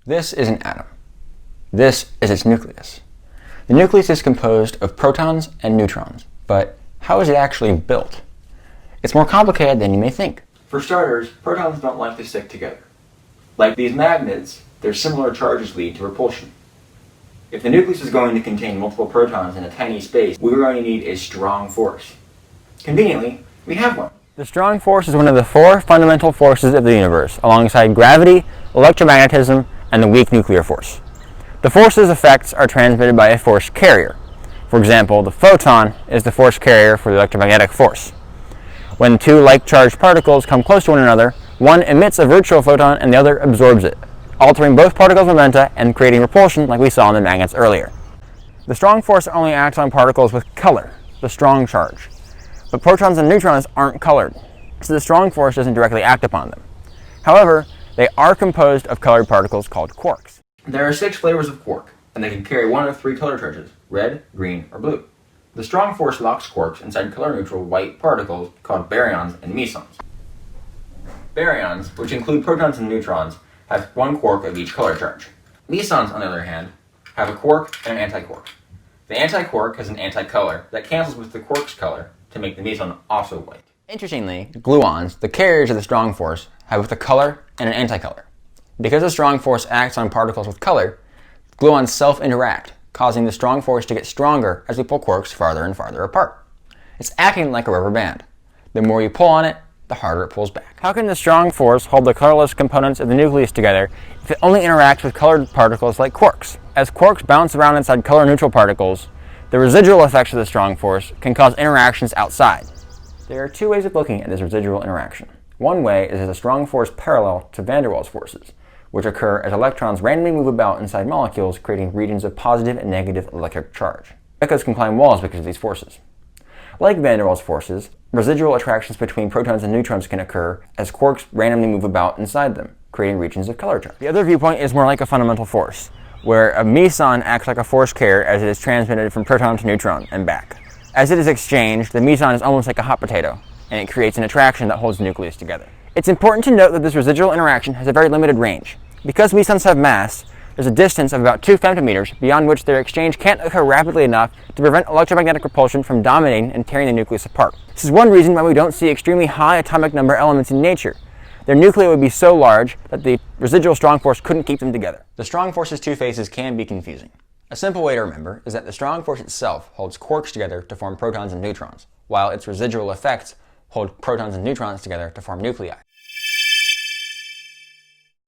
This is an atom. This is its nucleus. The nucleus is composed of protons and neutrons, but how is it actually built? It's more complicated than you may think. For starters, protons don't like to stick together. Like these magnets, their similar charges lead to repulsion. If the nucleus is going to contain multiple protons in a tiny space, we're going to need a strong force. Conveniently, we have one. The strong force is one of the four fundamental forces of the universe, alongside gravity, electromagnetism, and the weak nuclear force. The force's effects are transmitted by a force carrier. For example, the photon is the force carrier for the electromagnetic force. When two like-charged particles come close to one another, one emits a virtual photon and the other absorbs it, altering both particles' momenta and creating repulsion like we saw in the magnets earlier. The strong force only acts on particles with color, the strong charge. But protons and neutrons aren't colored, so the strong force doesn't directly act upon them. However, they are composed of colored particles called quarks. There are 6 flavors of quark, and they can carry one of 3 color charges, red, green, or blue. The strong force locks quarks inside color-neutral white particles called baryons and mesons. Baryons, which include protons and neutrons, have 1 quark of each color charge. Mesons, on the other hand, have a quark and an antiquark. The antiquark has an anticolor that cancels with the quark's color to make the meson also white. Interestingly, gluons, the carriers of the strong force, have both a color and an anticolor. Because the strong force acts on particles with color, gluons self-interact, causing the strong force to get stronger as we pull quarks farther and farther apart. It's acting like a rubber band. The more you pull on it, the harder it pulls back. How can the strong force hold the colorless components of the nucleus together if it only interacts with colored particles like quarks? As quarks bounce around inside color-neutral particles, the residual effects of the strong force can cause interactions outside. There are 2 ways of looking at this residual interaction. One way is as a strong force parallel to van der Waals forces, which occur as electrons randomly move about inside molecules, creating regions of positive and negative electric charge. Molecules can climb walls because of these forces. Like van der Waals forces, residual attractions between protons and neutrons can occur as quarks randomly move about inside them, creating regions of color charge. The other viewpoint is more like a fundamental force, where a meson acts like a force carrier as it is transmitted from proton to neutron and back. As it is exchanged, the meson is almost like a hot potato, and it creates an attraction that holds the nucleus together. It's important to note that this residual interaction has a very limited range. Because mesons have mass, there's a distance of about 2 femtometers beyond which their exchange can't occur rapidly enough to prevent electromagnetic repulsion from dominating and tearing the nucleus apart. This is one reason why we don't see extremely high atomic number elements in nature. Their nuclei would be so large that the residual strong force couldn't keep them together. The strong force's 2 faces can be confusing. A simple way to remember is that the strong force itself holds quarks together to form protons and neutrons, while its residual effects hold protons and neutrons together to form nuclei.